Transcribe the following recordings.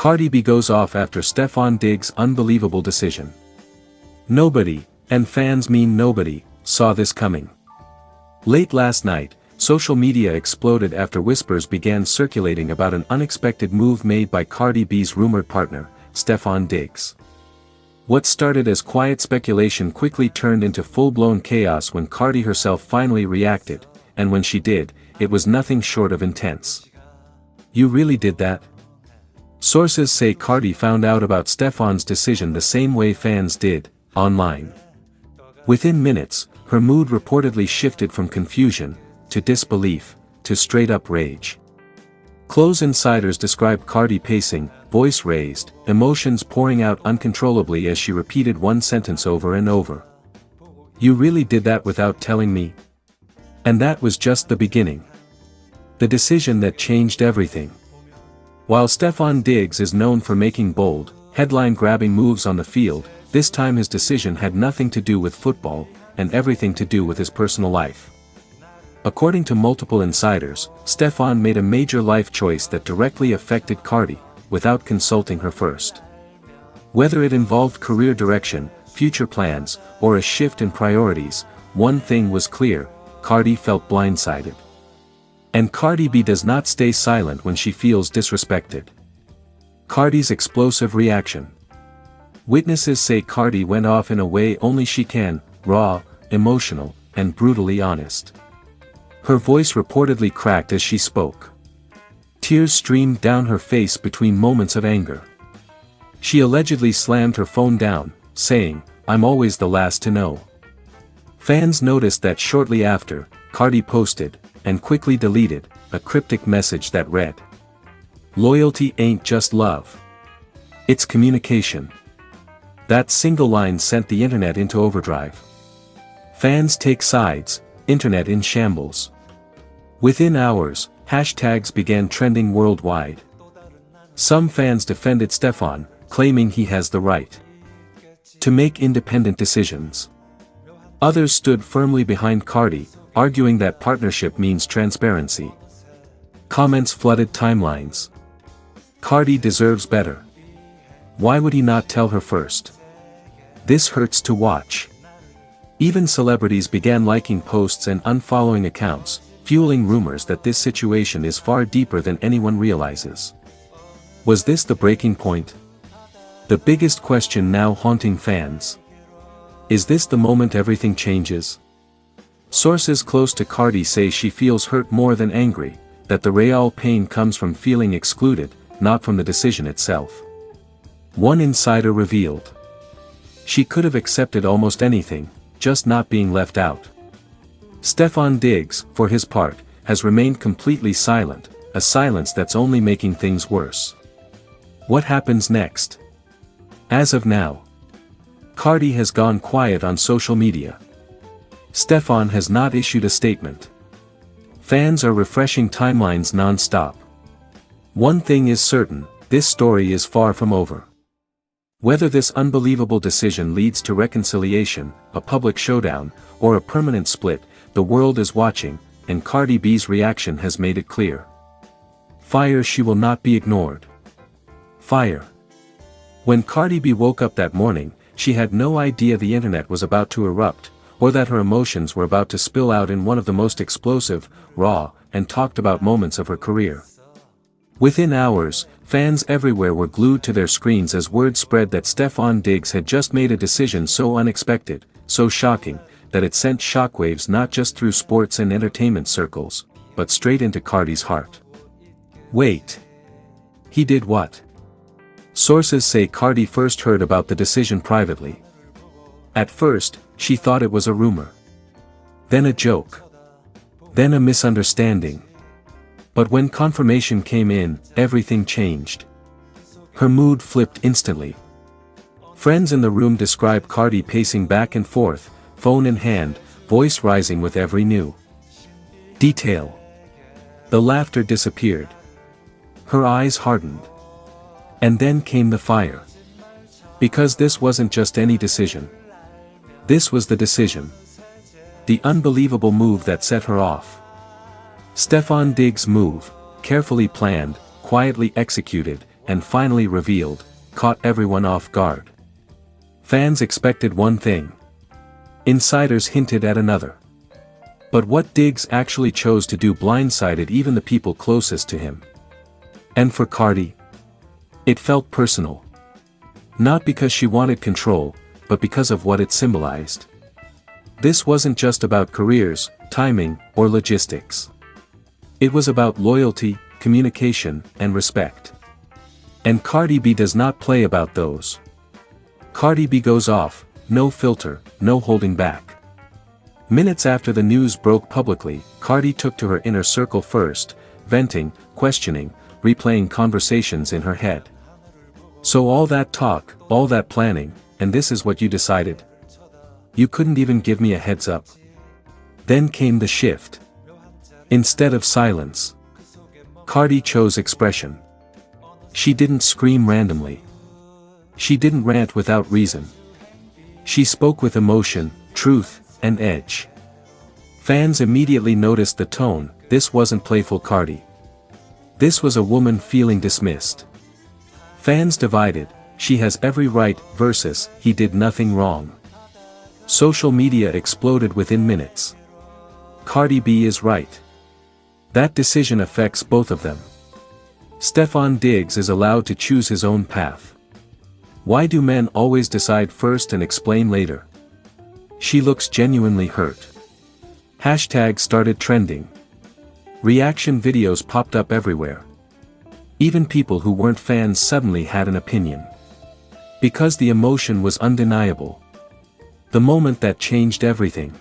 Cardi B goes off after Stefon Diggs' unbelievable decision. Nobody, and fans mean nobody, saw this coming. Late last night, social media exploded after whispers began circulating about an unexpected move made by Cardi B's rumored partner, Stefon Diggs. What started as quiet speculation quickly turned into full-blown chaos when Cardi herself finally reacted, and when she did, it was nothing short of intense. "You really did that?" Sources say Cardi found out about Stefon's decision the same way fans did, online. Within minutes, her mood reportedly shifted from confusion, to disbelief, to straight-up rage. Close insiders describe Cardi pacing, voice raised, emotions pouring out uncontrollably as she repeated one sentence over and over. "You really did that without telling me?" And that was just the beginning. The decision that changed everything. While Stefon Diggs is known for making bold, headline-grabbing moves on the field, this time his decision had nothing to do with football, and everything to do with his personal life. According to multiple insiders, Stefon made a major life choice that directly affected Cardi, without consulting her first. Whether it involved career direction, future plans, or a shift in priorities, one thing was clear: Cardi felt blindsided. And Cardi B does not stay silent when she feels disrespected. Cardi's explosive reaction. Witnesses say Cardi went off in a way only she can: raw, emotional, and brutally honest. Her voice reportedly cracked as she spoke. Tears streamed down her face between moments of anger. She allegedly slammed her phone down, saying, "I'm always the last to know." Fans noticed that shortly after, Cardi posted, and quickly deleted, a cryptic message that read, "Loyalty ain't just love. It's communication." That single line sent the internet into overdrive. Fans take sides, internet in shambles. Within hours, hashtags began trending worldwide. Some fans defended Stefon, claiming he has the right to make independent decisions. Others stood firmly behind Cardi, arguing that partnership means transparency. Comments flooded timelines. Cardi deserves better. Why would he not tell her first? This hurts to watch. Even celebrities began liking posts and unfollowing accounts, fueling rumors that this situation is far deeper than anyone realizes. Was this the breaking point? The biggest question now haunting fans. Is this the moment everything changes? Sources close to Cardi say she feels hurt more than angry, that the real pain comes from feeling excluded, not from the decision itself. One insider revealed, she could have accepted almost anything, just not being left out. Stefon Diggs, for his part, has remained completely silent, a silence that's only making things worse. What happens next? As of now, Cardi has gone quiet on social media. Stefon has not issued a statement. Fans are refreshing timelines non-stop. One thing is certain, this story is far from over. Whether this unbelievable decision leads to reconciliation, a public showdown, or a permanent split, the world is watching, and Cardi B's reaction has made it clear. Fire she will not be ignored. Fire. When Cardi B woke up that morning, she had no idea the internet was about to erupt, or that her emotions were about to spill out in one of the most explosive, raw, and talked about moments of her career. Within hours, fans everywhere were glued to their screens as word spread that Stefon Diggs had just made a decision so unexpected, so shocking, that it sent shockwaves not just through sports and entertainment circles, but straight into Cardi's heart. Wait. He did what? Sources say Cardi first heard about the decision privately. At first, she thought it was a rumor. Then a joke. Then a misunderstanding. But when confirmation came in, everything changed. Her mood flipped instantly. Friends in the room describe Cardi pacing back and forth, phone in hand, voice rising with every new detail. The laughter disappeared. Her eyes hardened. And then came the fire. Because this wasn't just any decision. This was the decision. The unbelievable move that set her off. Stefon Diggs' move, carefully planned, quietly executed, and finally revealed, caught everyone off guard. Fans expected one thing. Insiders hinted at another. But what Diggs actually chose to do blindsided even the people closest to him. And for Cardi, it felt personal. Not because she wanted control, but because of what it symbolized. This wasn't just about careers, timing, or logistics. It was about loyalty, communication, and respect. And Cardi B does not play about those. Cardi B goes off, no filter, no holding back. Minutes after the news broke publicly, Cardi took to her inner circle first, venting, questioning, replaying conversations in her head. So all that talk, all that planning, and this is what you decided? You couldn't even give me a heads up. Then came the shift. Instead of silence, Cardi chose expression. She didn't scream randomly. She didn't rant without reason. She spoke with emotion, truth, and edge. Fans immediately noticed the tone. This wasn't playful Cardi. This was a woman feeling dismissed. Fans divided, she has every right, versus, he did nothing wrong. Social media exploded within minutes. Cardi B is right. That decision affects both of them. Stefon Diggs is allowed to choose his own path. Why do men always decide first and explain later? She looks genuinely hurt. Hashtag started trending. Reaction videos popped up everywhere. Even people who weren't fans suddenly had an opinion. Because the emotion was undeniable. The moment that changed everything.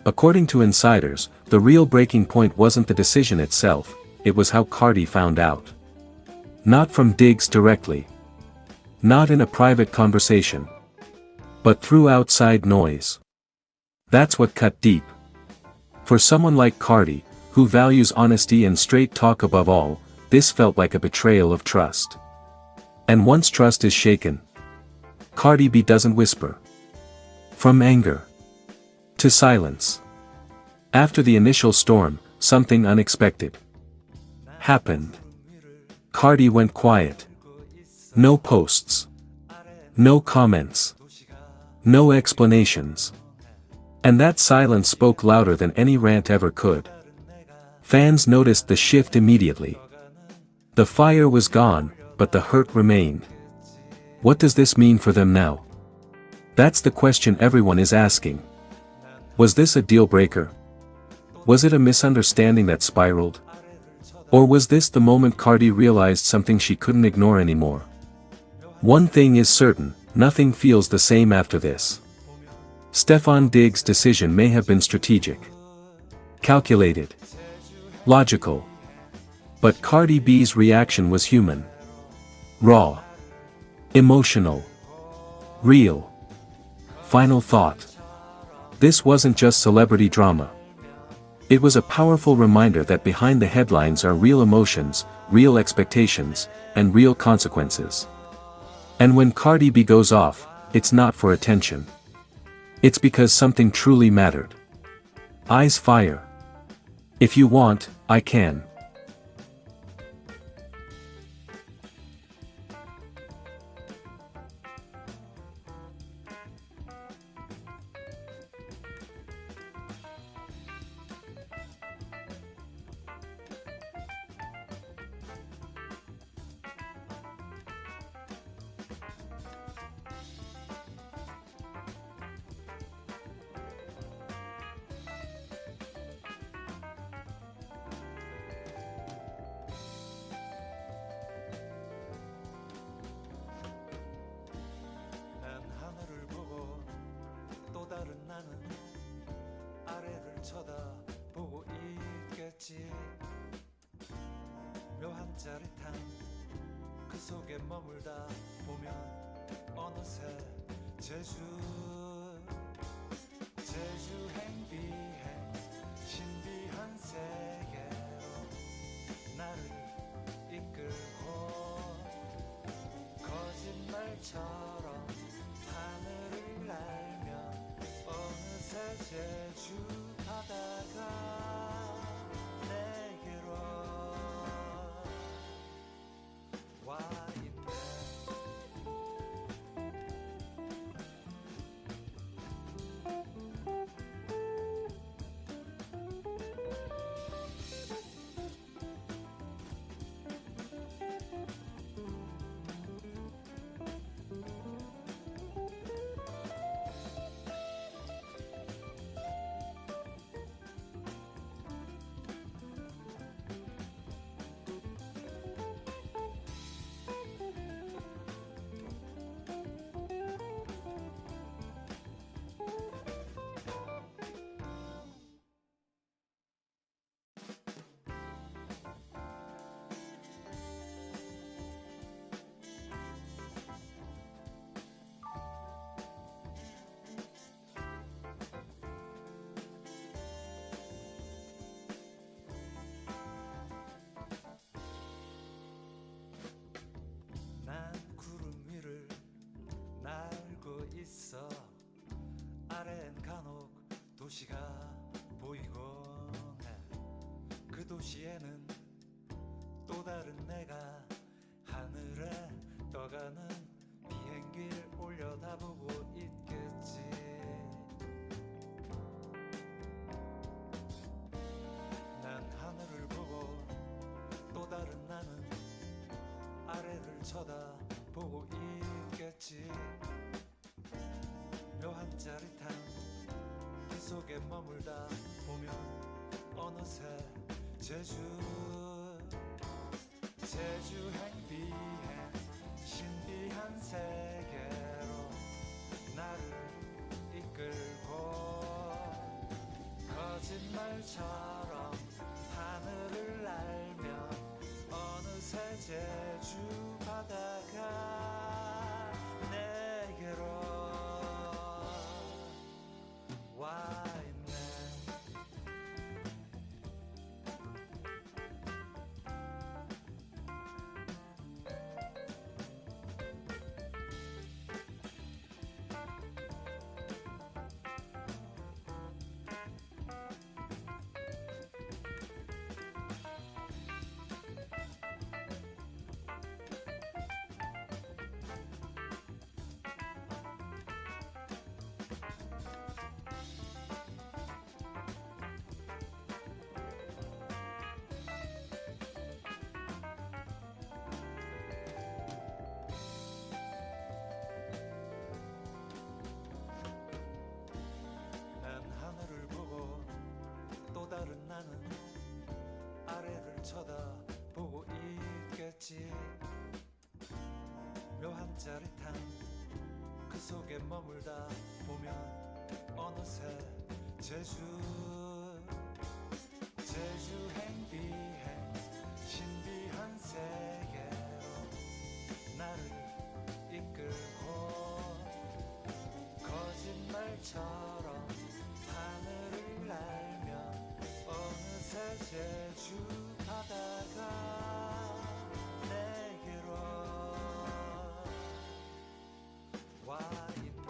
According to insiders, the real breaking point wasn't the decision itself, it was how Cardi found out. Not from Diggs directly. Not in a private conversation. But through outside noise. That's what cut deep. For someone like Cardi, who values honesty and straight talk above all, this felt like a betrayal of trust. And once trust is shaken, Cardi B doesn't whisper. From anger to silence. After the initial storm, something unexpected happened. Cardi went quiet. No posts. No comments. No explanations. And that silence spoke louder than any rant ever could. Fans noticed the shift immediately. The fire was gone, but the hurt remained. What does this mean for them now? That's the question everyone is asking. Was this a deal breaker? Was it a misunderstanding that spiraled? Or was this the moment Cardi realized something she couldn't ignore anymore? One thing is certain, nothing feels the same after this. Stefon Diggs' decision may have been strategic, calculated, logical. But Cardi B's reaction was human. Raw. Emotional. Real. Final thought. This wasn't just celebrity drama. It was a powerful reminder that behind the headlines are real emotions, real expectations, and real consequences. And when Cardi B goes off, it's not for attention. It's because something truly mattered. Eyes fire. If you want, I can. 나는 아래를 쳐다보고 있겠지. 묘한 짜릿함 그 속에 머물다 보면 어느새 제주 행비해 신비한 세계로 나를 이끌고 거짓말처럼 하늘을 날며 어느새 제주 바다가 내게로 와 도시가 보이곤 해. 그 도시에는 또 다른 내가 하늘에 떠가는 비행기를 올려다보고 있겠지. 난 하늘을 보고 또 다른 나는 아래를 쳐다보고 있겠지. 묘한 짜릿함 그 속에 머물다 보면 어느새 제주 행비해 신비한 세계로 나를 이끌고 거짓말처럼 하늘을 날며 어느새 제주 바다가 내게로 와 있네. 난 하늘을 보고 또 다른 나는 아래를 쳐다보고 있겠지. 묘한 짜릿함 그 속에 머물다 보면 어느새 제주 행비해 신비한 세계로 나를 이끌고 거짓말처럼 하늘을 날며 어느새 제주 바다가 내게로 와 있네.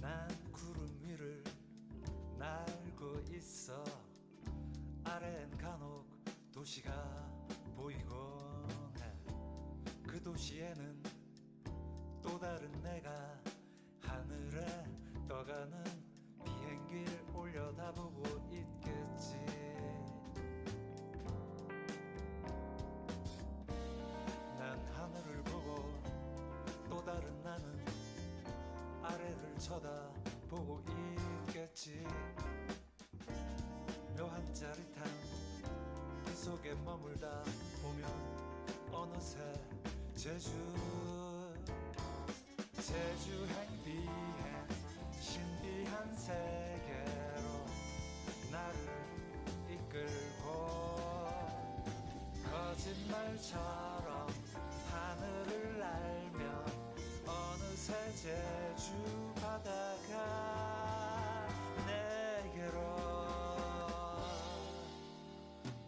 난 구름 위를 날고 있어. 아래엔 간혹 도시가 보이곤 해. 그 도시에는 또 다른 내가 하늘에 떠가는 비행기를 올려다보고 있겠지. 난 하늘을 보고 또 다른 나는 아래를 쳐다보고 있겠지. 묘한 짜릿함 그 속에 머물다 보면 어느새 제주 행비해 신비한 세계로 나를 이끌고 거짓말처럼 하늘을 날며 어느새 제주 바다가 내게로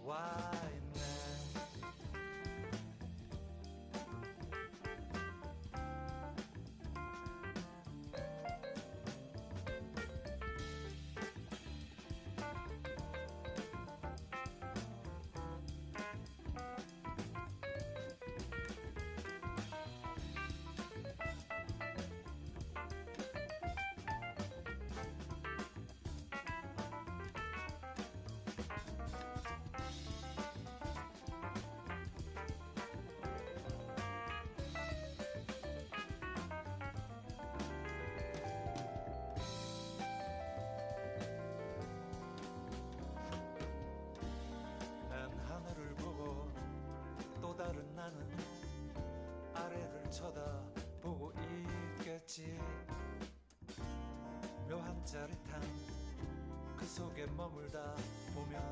와 있네. 쳐다보고 있겠지. 묘한 짜릿함 그 속에 머물다 보면